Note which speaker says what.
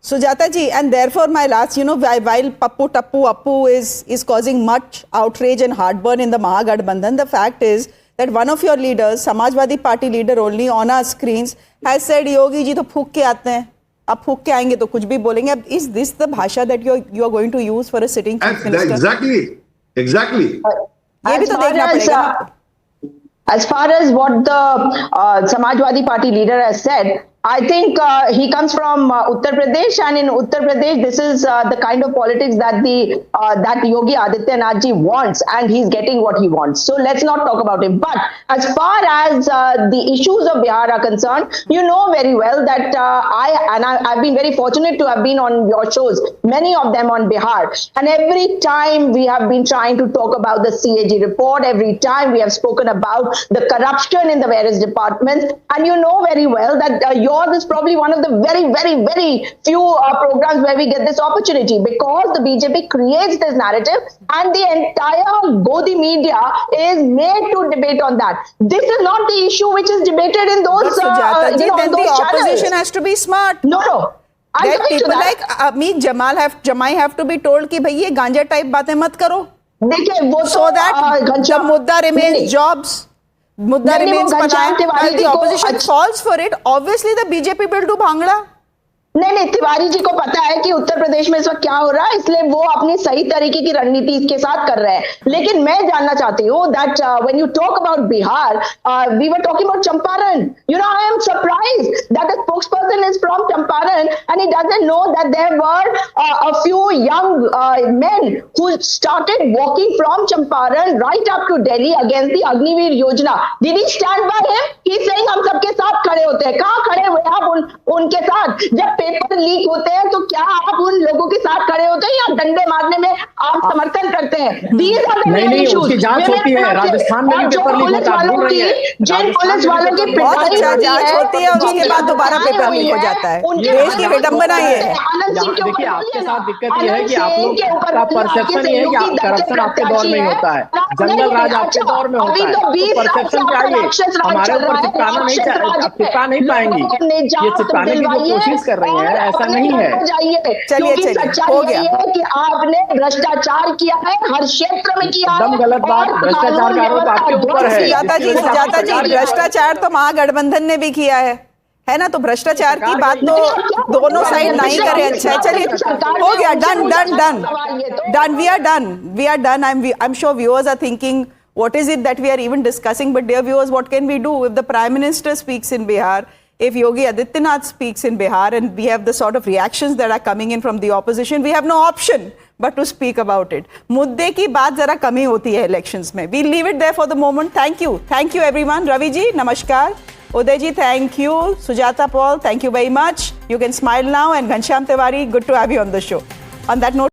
Speaker 1: Sujata ji, and therefore my last, while Appu is causing much outrage and heartburn in the Mahagathbandhan, the fact is that one of your leaders, Samajwadi Party leader only on our screens, has said, Yogi ji to phuk ke aate hain, ab phuk ke aayenge to kuch bhi bolenge. Is this the bhasha that you are going to use for a sitting chief minister?
Speaker 2: Exactly.
Speaker 1: ये भी तो देखना पड़ेगा.
Speaker 3: As far as what the Samajwadi Party leader has said, I think he comes from Uttar Pradesh, and in Uttar Pradesh, this is the kind of politics that that Yogi Adityanath ji wants, and he's getting what he wants. So let's not talk about him. But as far as the issues of Bihar are concerned, you know very well that I've been very fortunate to have been on your shows, many of them on Bihar, and every time we have been trying to talk about the CAG report. Every time we have spoken about the corruption in the various departments, and you know very well that yours is probably one of the very, very, very few programs where we get this opportunity, because the BJP creates this narrative and the entire Godi media is made to debate on that. This is not the issue which is debated in those,
Speaker 1: then
Speaker 3: those
Speaker 1: the opposition
Speaker 3: channels.
Speaker 1: has to be smart.
Speaker 3: No.
Speaker 1: That people like Amit Jamai have to be told कि भाई ये गांजा type बातें मत करो.
Speaker 3: देखिए वो
Speaker 1: so that the mudda remains jobs. Mudda remains panahe. If the opposition falls for it, obviously the BJP will do bhangda.
Speaker 3: नहीं, तिवारी जी को पता है कि उत्तर प्रदेश में इस वक्त क्या हो रहा है, इसलिए वो अपनी सही तरीके की रणनीति इसके साथ कर रहे हैं. लेकिन मैं जानना चाहती हूँ that when you talk about Bihar, we were talking about Champaran. I am surprised that the spokesperson is from Champaran and he doesn't know that there were a few young men who started walking from Champaran right up to Delhi against the Agniveer Yojana. Did he stand by him? He's saying हम सबके साथ खड़े होते हैं. कहाँ खड़े हुए आप उनके साथ? जब पेपर लीक होते हैं तो क्या आप उन लोगों के साथ खड़े होते हैं या डंडे मारने में आप समर्थन करते हैं?
Speaker 4: नहीं, उसकी जांच होती है. राजस्थान में भी पेपर लीक होता है.
Speaker 3: जिन पुलिस वालों की
Speaker 1: पिटाई होती है और उसके बाद दोबारा पेपर लीक हो जाता है. देश की विडंबना ये है.
Speaker 4: देखिए, आपके साथ दिक्कत ये है कि आप लोग का परसेप्शन ये है कि करप्शन आपके दौर में ही होता है, जंगल राज आपके दौर में होता है. तो परसेप्शन चाहिए. हमारे ऊपर चिपकाना नहीं, चिपका नहीं पाएंगी. ये चिपकाने की जो कोशिश कर रही है, ऐसा नहीं है.
Speaker 1: चलिए हो गया
Speaker 3: कि आपने भ्रष्टाचार किया है, हर क्षेत्र में किया है.
Speaker 4: एकदम गलत बात. भ्रष्टाचार का आरोप आपके ऊपर है.
Speaker 1: सुजाता जी भ्रष्टाचार तो महागठबंधन ने भी किया है ना. तो भ्रष्टाचार की बात तो दोनों साइड नहीं करें. अच्छा चलिए हो गया. Done we are done. I am sure viewers are thinking what is it that we are even discussing, but dear viewers, what can we do if the Prime Minister speaks in Bihar, if Yogi Adityanath speaks in Bihar, and we have the sort of reactions that are coming in from the opposition? We have no option but to speak about it. मुद्दे की बात जरा कमी होती है elections में. We'll leave it there for the moment. Thank you everyone. Ravi ji, namaskar. Uday ji, thank you. Sujata Paul, thank you very much. You can smile now. And Ghanshyam Tiwari, good to have you on the show. On that note,